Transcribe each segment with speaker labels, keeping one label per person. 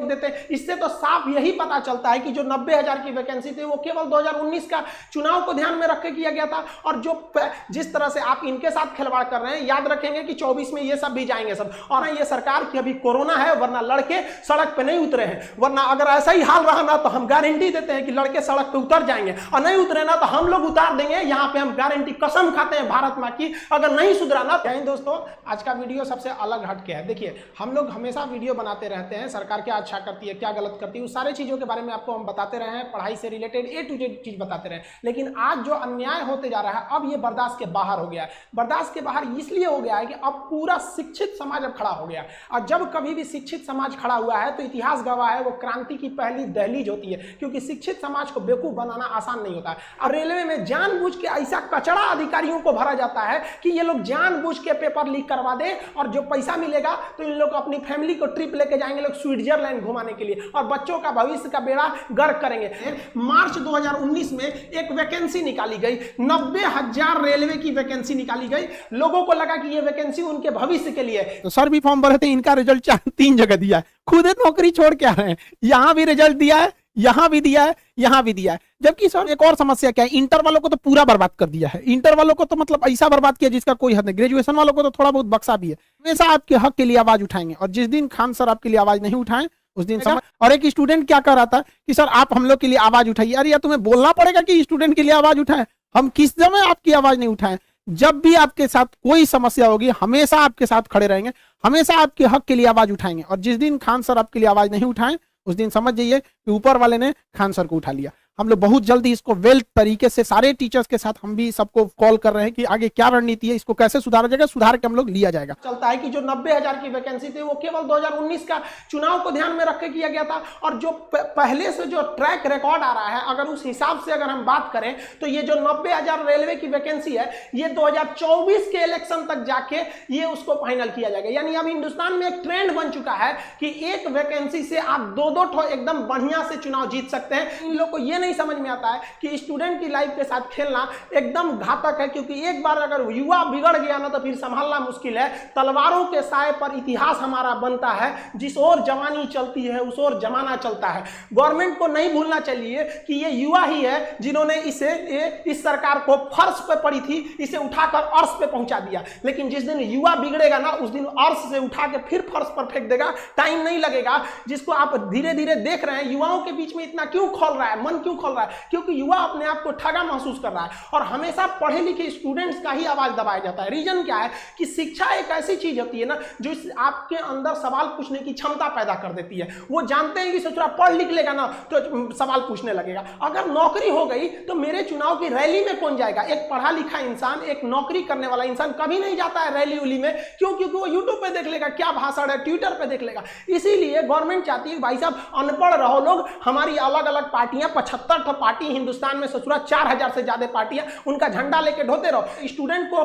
Speaker 1: देते हैं। इससे तो साफ यही पता चलता है कि जो 90,000 की वैकेंसी थी वो केवल 2019 का चुनाव को ध्यान में रख के किया गया था। और जो जिस तरह से आप इनके साथ खिलवाड़ कर रहे हैं, याद रखेंगे कि 24 में ये सब भी जाएंगे सब। और ये सरकार की अभी कोरोना है, वरना लड़के सड़क पे नहीं उतरे हैं। वरना अगर ऐसा ही हाल रहा ना तो हम गारंटी देते हैं कि लड़के सड़क पे उतर जाएंगे, और नहीं उतरे ना तो हम लोग उतार देंगे। यहाँ पे हम गारंटी कसम खाते हैं भारत मां की, अगर नहीं सुधरा ना। दोस्तों, आज का वीडियो सबसे अलग हटके है। देखिए, हम लोग हमेशा वीडियो बनाते रहते हैं, सरकार क्या अच्छा करती है, क्या गलत करती है, उस सारी चीजों के बारे में आपको हम बताते रहे हैं, पढ़ाई से रिलेटेड A to Z चीज बताते रहे। लेकिन आज जो अन्याय होते जा रहा है, अब ये बर्दाश्त के बाहर हो गया है। बर्दाश्त के बाहर इसलिए हो गया है कि अब पूरा शिक्षित समाज अब खड़ा हो गया। और जब कभी भी शिक्षित समाज खड़ा हुआ है तो इतिहास गवाह है, वो क्रांति की पहली दहलीज होती है, क्योंकि शिक्षित समाज को बेवकूफ बनाना आसान नहीं होता है। और रेलवे में जानबूझ के ऐसा कचरा अधिकारियों को भरा जाता है कि ये लोग जानबूझ के पेपर लीक करवा दे, और जो पैसा मिलेगा तो इन लोग अपनी फैमिली को ट्रिप लेके जाएंगे लोग स्विट्जरलैंड घुमाने के लिए, और बच्चों का भविष्य का बेड़ा गर्क करेंगे। मार्च 2019 में एक वैकेंसी निकाली गई, 90,000 रेलवे की वैकेंसी निकाली गई। लोगों को लगा कि ये वैकेंसी उनके भविष्य के लिए।
Speaker 2: तो सर भी फॉर्म भरे थे, इनका रिजल्ट 3 जगह दिया है, खुद नौकरी छोड़ के आ रहे हैं। यहां भी रिजल्ट दिया है, यहां भी दिया है, यहां भी दिया है। जबकि सर एक और समस्या क्या है, इंटर वालों को तो पूरा बर्बाद कर दिया है। इंटर वालों को तो मतलब ऐसा बर्बाद किया जिसका कोई हद नहीं। ग्रेजुएशन वालों को तो थोड़ा बहुत बक्सा भी है। हमेशा आपके हक के लिए आवाज उठाएंगे, और जिस दिन खान सर आपके लिए आवाज नहीं उठाएं उस दिन समझ। और एक स्टूडेंट क्या कर रहा था कि सर आप हम लोग के लिए आवाज उठाइए। अरे यार, तुम्हें बोलना पड़ेगा कि स्टूडेंट के लिए आवाज उठाएं। हम किस समय आपकी आवाज नहीं उठाएं? जब भी आपके साथ कोई समस्या होगी, हमेशा आपके साथ खड़े रहेंगे, हमेशा आपके हक के लिए आवाज उठाएंगे। और जिस दिन खान सर आपके लिए आवाज नहीं उठाएं उस दिन समझ जाइए कि ऊपर वाले ने खान सर को उठा लिया। हम लोग बहुत जल्दी इसको वेल तरीके से सारे टीचर्स के साथ हम भी सबको कॉल कर रहे हैं कि आगे क्या रणनीति है, इसको कैसे सुधारा जाएगा, सुधार के हम लोग लिया जाएगा।
Speaker 1: चलता है कि जो 90,000 की वैकेंसी थी वो केवल 2019 का चुनाव को ध्यान में रख के किया गया था। और जो पहले से जो ट्रैक रिकॉर्ड आ रहा है, अगर उस हिसाब से अगर हम बात करें तो ये जो 90,000 रेलवे की वैकेंसी है, ये 2024 के इलेक्शन तक जाके ये उसको फाइनल किया जाएगा। यानी अब हिंदुस्तान में एक ट्रेंड बन चुका है कि एक वैकेंसी से आप दो एकदम बढ़िया से चुनाव जीत सकते हैं। इन लोग को ये नहीं समझ में आता है कि स्टूडेंट की लाइफ के साथ खेलना एकदम घातक है, क्योंकि एक बार अगर युवा बिगड़ गया ना तो फिर संभालना मुश्किल है। तलवारों के साए पर इतिहास हमारा बनता है, जिस ओर जवानी चलती है उस ओर जमाना चलता है। गवर्नमेंट को नहीं भूलना चाहिए कि ये युवा ही है जिन्होंने इस सरकार को फर्श पे पड़ी थी, इसे उठाकर अर्श पे पहुंचा दिया। लेकिन जिस दिन युवा बिगड़ेगा ना उस दिन अर्श से उठा के फिर फर्श पर फेंक देगा। टाइम नहीं लगेगा। जिसको आप धीरे धीरे देख रहे हैं, युवाओं के बीच में इतना क्यों खोल रहा है, मन क्यों खोल रहा है? क्योंकि युवा अपने आप को ठगा महसूस कर रहा है, और हमेशा पढ़े लिखे स्टूडेंट्स का ही आवाज दबाया जाता है। रीजन क्या है कि शिक्षा एक ऐसी चीज होती है ना जो आपके अंदर सवाल पूछने की क्षमता पैदा कर देती है। वो जानते हैं कि सोचरा पढ़ लिख लेगा ना तो सवाल पूछने लगेगा। अगर नौकरी हो गई तो मेरे चुनाव की रैली में कौन जाएगा? एक पढ़ा लिखा इंसान, एक नौकरी करने वाला इंसान कभी नहीं जाता है रैली उली में। क्यों? क्योंकि वो यूट्यूब पे देख लेगा क्या भाषण है, ट्विटर पे देख लेगा। इसीलिए गवर्नमेंट चाहती है भाई साहब अनपढ़ रहो लोग, हमारी अलग अलग पार्टियां, 75 पार्टी हिंदुस्तान में, ससुरा 4000 से ज्यादा पार्टियां, उनका झंडा लेके ढोते रहो। स्टूडेंट को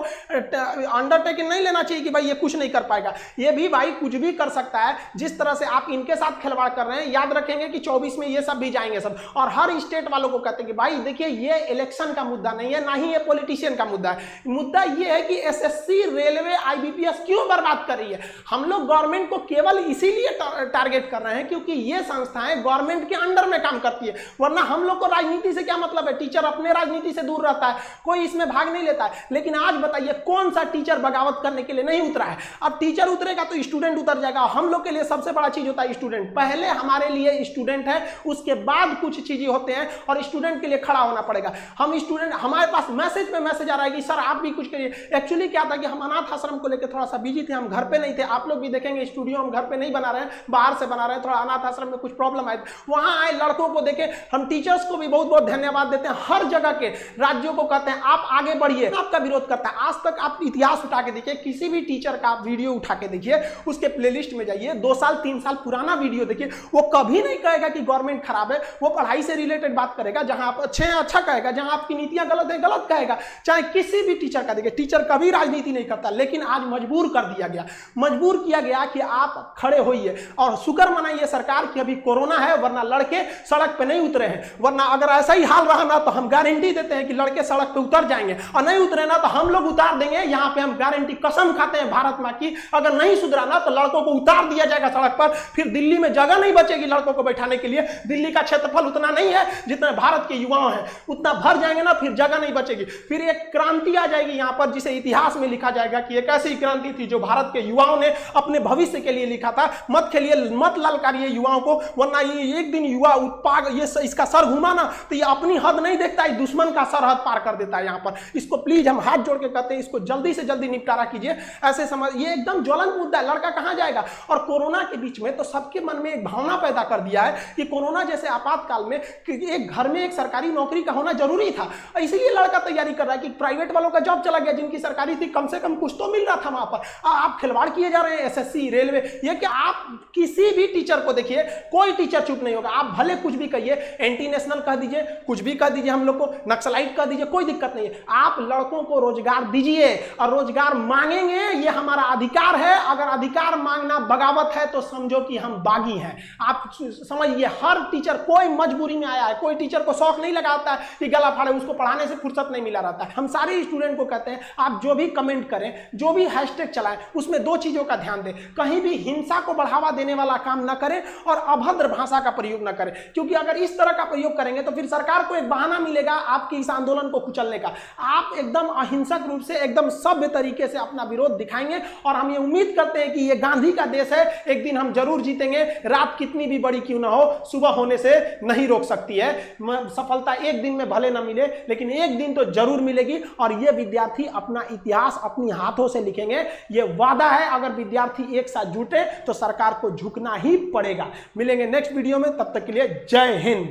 Speaker 1: अंडरटेकिंग नहीं लेना चाहिए कि भाई ये कुछ नहीं कर पाएगा। ये भी भाई कुछ भी कर सकता है। जिस तरह से आप इनके साथ खिलवाड़ कर रहे हैं, याद रखेंगे कि 24 में ये सब भी जाएंगे सब। और हर स्टेट वालों को कहते हैं कि भाई देखिए ये इलेक्शन का मुद्दा नहीं है, ना ही ये पॉलिटिशियन का मुद्दा है। मुद्दा ये है कि एसएससी, रेलवे, आईबीपीएस क्यों बर्बाद कर रही है। हम लोग गवर्नमेंट को केवल इसीलिए टारगेट कर रहे हैं क्योंकि ये संस्थाएं गवर्नमेंट के अंडर में काम करती है। वरना हम लोग को राजनीति से क्या मतलब है? टीचर अपने राजनीति से दूर रहता है, कोई इसमें भाग नहीं लेता है। लेकिन आज बताइए कौन सा टीचर बगावत करने के लिए नहीं उतरा है? अब टीचर उतरेगा तो स्टूडेंट उतर जाएगा। हम लोग के लिए सबसे बड़ा चीज होता है स्टूडेंट। पहले हमारे लिए स्टूडेंट है, उसके बाद कुछ चीजें होते हैं, और स्टूडेंट के लिए खड़ा होना पड़ेगा। हम स्टूडेंट, हमारे पास मैसेज पे मैसेज आ रहा है कि सर आप भी कुछ करिए। एक्चुअली क्या था कि हम अनाथ आश्रम को लेकर थोड़ा सा बिजी थे, हम घर पे नहीं थे। आप लोग भी देखेंगे स्टूडियो हम घर पे नहीं बना रहे हैं, बाहर से बना रहे हैं। थोड़ा अनाथ आश्रम में कुछ प्रॉब्लम आए, वहां आए लड़कों को देखे। हम टीचर्स को भी बहुत बहुत धन्यवाद देते हैं। हर जगह के राज्यों को कहते हैं आप आगे बढ़िए, आपका विरोध करता है। आज तक आप इतिहास उठा के देखिए, किसी भी टीचर का आप वीडियो उठा के देखिए, उसके प्लेलिस्ट में जाइए, 2 साल 3 साल पुराना वीडियो देखिए, वो कभी नहीं कहेगा कि गवर्नमेंट खराब है। वो पढ़ाई से रिलेटेड बात करेगा, जहां आप अच्छे हैं अच्छा कहेगा, जहां आपकी नीतियां गलत है गलत कहेगा। चाहे किसी भी टीचर का देखिए, टीचर कभी राजनीति नहीं करता, लेकिन आज मजबूर कर दिया गया, मजबूर किया गया कि आप खड़े होइए। और शुक्र मनाइए सरकार की अभी कोरोना है, वरना लड़के सड़क पे नहीं उतरे हैं। वरना अगर ऐसा ही हाल रहा ना तो हम गारंटी देते हैं कि लड़के सड़क पे उतर जाएंगे, और नहीं उतरे ना तो हम लोग उतार देंगे। यहाँ पे हम गारंटी कसम खाते हैं भारत माँ की, अगर नहीं सुधरा ना तो लड़कों को उतार दिया जाएगा सड़क पर। फिर दिल्ली में जगह नहीं बचेगी लड़कों को बैठाने के लिए। दिल्ली का क्षेत्रफल उतना नहीं है जितना भारत के युवाओं हैं, उतना भर जाएंगे ना, फिर जगह नहीं बचेगी। फिर एक क्रांति आ जाएगी यहाँ पर, जिसे इतिहास में लिखा जाएगा कि एक ऐसी क्रांति थी जो भारत के युवाओं ने अपने भविष्य के लिए लिखा था। मत खेलिए, मत ललकारिए युवाओं को, वरना ये एक दिन युवा उत्पाद ये इसका सर घुमा ना तो ये अपनी हद नहीं देखता है, दुश्मन का सरहद पार कर देता है यहाँ पर। इसको प्लीज हम हाथ जोड़ के कहते हैं, इसको जल्दी से जल्दी निपटारा कीजिए। ऐसे समझ, ये एकदम ज्वलंत मुद्दा है, लड़का कहां जाएगा। और कोरोना के बीच में तो सबके मन में एक भावना पैदा कर दिया है कि कोरोना जैसे आपातकाल में एक घर में एक सरकारी नौकरी का होना जरूरी था, इसीलिए लड़का तैयारी कर रहा है कि प्राइवेट वालों का जॉब चला गया, जिनकी सरकारी थी कम से कम कुछ तो मिल रहा था वहां पर। आप खिलवाड़ किए जा रहे हैं, एसएससी, रेलवे, ये कि आप किसी भी टीचर को देखिए, कोई टीचर चुप नहीं होगा। आप भले कुछ भी कहिए, एंटी नेशनल कह दीजिए, कुछ भी कह दीजिए, हम लोग को नक्सलाइट कह दीजिए, कोई दिक्कत नहीं है। आप लड़कों को रोजगार दीजिए और रोजगार मांगेंगे, ये हमारा अधिकार है। अगर अधिकार मांगना बगावत है तो समझो कि हम बागी हैं। आप समझिए, हर टीचर कोई मजबूरी में आया है, कोई टीचर को शौक नहीं लगाता है कि गला फाड़े, उसको पढ़ाने से फुर्सत नहीं मिला रहता है। हम सारे स्टूडेंट को कहते हैं, आप जो भी कमेंट करें, जो भी हैशटैग चलाएं, उसमें दो चीजों का ध्यान दें। कहीं भी हिंसा को बढ़ावा देने वाला काम न करें और अभद्र भाषा का प्रयोग न करें, क्योंकि अगर इस तरह का प्रयोग करेंगे तो फिर सरकार को एक बहाना मिलेगा आपके इस आंदोलन को कुचलने का। आप एकदम अहिंसक रूप से, एकदम सभ्य तरीके से अपना विरोध दिखाएंगे और हम ये उम्मीद करते हैं कि ये गांधी का देश है, एक दिन हम जरूर जीतेंगे। रात कितनी भी बड़ी क्यों ना हो, सुबह होने से नहीं रोक सकती है। सफलता एक दिन में भले ना मिले, लेकिन एक दिन तो जरूर मिलेगी और ये विद्यार्थी अपना इतिहास अपनी हाथों से लिखेंगे। ये वादा है, अगर विद्यार्थी एक साथ जुटे तो सरकार को झुकना ही पड़ेगा। मिलेंगे नेक्स्ट वीडियो में, तब तक के लिए जय हिंद।